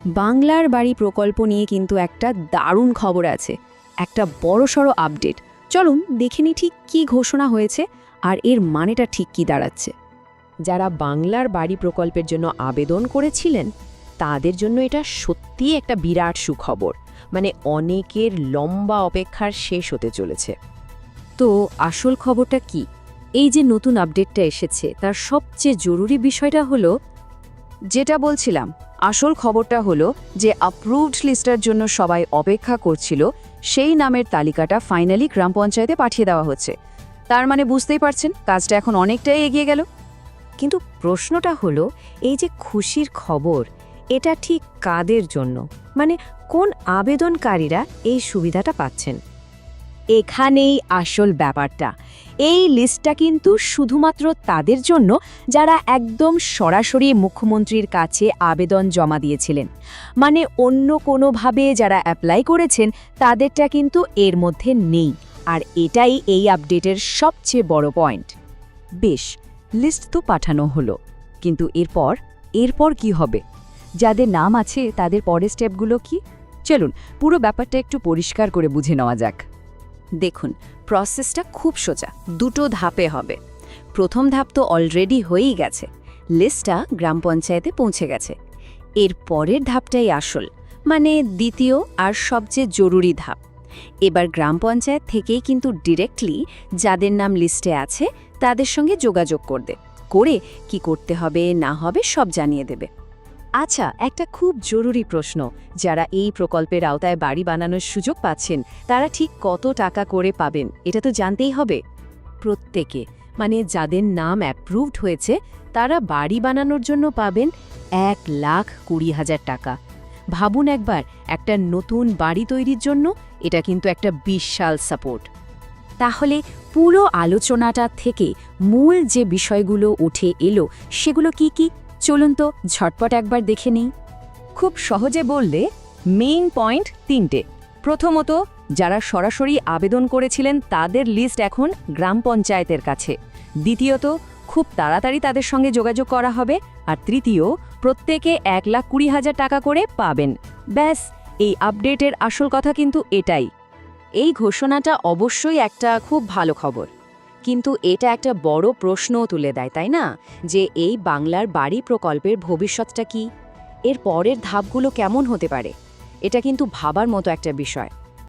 বাংলার বাড়ি প্রকল্প নিয়ে কিন্তু একটা দারুণ খবর আছে, একটা বড়সড় আপডেট। চলুন দেখে নিই ঠিক কী ঘোষণা হয়েছে আর এর মানেটা ঠিক কী দাঁড়াচ্ছে। যারা বাংলার বাড়ি প্রকল্পের জন্য আবেদন করেছিলেন তাদের জন্য এটা সত্যিই একটা বিরাট সুখবর। মানে অনেকের লম্বা অপেক্ষার শেষ হতে চলেছে। তো আসল খবরটা কি? এই যে নতুন আপডেটটা এসেছে তার সবচেয়ে জরুরি বিষয়টা হলো, যেটা বলছিলাম, আসল খবরটা হলো যে অ্যাপ্রুভড লিস্টের জন্য সবাই অপেক্ষা করছিল সেই নামের তালিকাটা ফাইনালি গ্রাম পঞ্চায়েতে পাঠিয়ে দেওয়া হচ্ছে। তার মানে বুঝতেই পারছেন, কাজটা এখন অনেকটাই এগিয়ে গেল। কিন্তু প্রশ্নটা হলো, এই যে খুশির খবর, এটা ঠিক কাদের জন্য? মানে কোন আবেদনকারীরা এই সুবিধাটা পাচ্ছেন? এখানেই আসল ব্যাপারটা। এই লিস্টটা কিন্তু শুধুমাত্র তাদের জন্য যারা একদম সরাসরি মুখ্যমন্ত্রীর কাছে আবেদন জমা দিয়েছিলেন। মানে অন্য কোনোভাবে যারা অ্যাপ্লাই করেছেন তাদেরটা কিন্তু এর মধ্যে নেই। আর এটাই এই আপডেটের সবচেয়ে বড় পয়েন্ট। বেশ, লিস্ট তো পাঠানো হলো, কিন্তু এরপর কি হবে? যাদের নাম আছে তাদের পরের স্টেপগুলো কি? চলুন পুরো ব্যাপারটা একটু পরিষ্কার করে বুঝে নেওয়া যাক। দেখুন, প্রসেসটা খুব সোজা, দুটো ধাপে হবে। প্রথম ধাপ তো অলরেডি হয়েই গেছে, লিস্টটা গ্রাম পঞ্চায়েতে পৌঁছে গেছে। এর পরের ধাপটাই আসল, মানে দ্বিতীয় আর সবচেয়ে জরুরি ধাপ। এবার গ্রাম পঞ্চায়েত থেকেই কিন্তু ডিরেক্টলি যাদের নাম লিস্টে আছে তাদের সঙ্গে যোগাযোগ করে কি করতে হবে না হবে সব জানিয়ে দেবে। আচ্ছা, একটা খুব জরুরি প্রশ্ন, যারা এই প্রকল্পের আওতায় বাড়ি বানানোর সুযোগ পাচ্ছেন তারা ঠিক কত টাকা করে পাবেন এটা তো জানতেই হবে। প্রত্যেকে, মানে যাদের নাম অ্যাপ্রুভড হয়েছে তারা বাড়ি বানানোর জন্য পাবেন 1,20,000 টাকা। ভাবুন একবার, একটা নতুন বাড়ি তৈরির জন্য এটা কিন্তু একটা বিশাল সাপোর্ট। তাহলে পুরো আলোচনাটা থেকে মূল যে বিষয়গুলো উঠে এলো সেগুলো কি কি? চলুন তো ঝটপট একবার দেখে নিই। খুব সহজে বললে মেইন পয়েন্ট তিনটে। প্রথমত, যারা সরাসরি আবেদন করেছিলেন তাদের লিস্ট এখন গ্রাম পঞ্চায়েতের কাছে। দ্বিতীয়ত, খুব তাড়াতাড়ি তাদের সঙ্গে যোগাযোগ করা হবে। আর তৃতীয়, প্রত্যেকে 1,20,000 টাকা করে পাবেন। ব্যাস, এই আপডেটের আসল কথা কিন্তু এটাই। এই ঘোষণাটা অবশ্যই একটা খুব ভালো খবর, কিন্তু এটা একটা বড় প্রশ্নও তুলে দেয়, তাই না? যে এই বাংলার বাড়ি প্রকল্পের ভবিষ্যৎটা কি? এর পরের ধাপগুলো কেমন হতে পারে? এটা কিন্তু ভাবার মতো একটা বিষয়।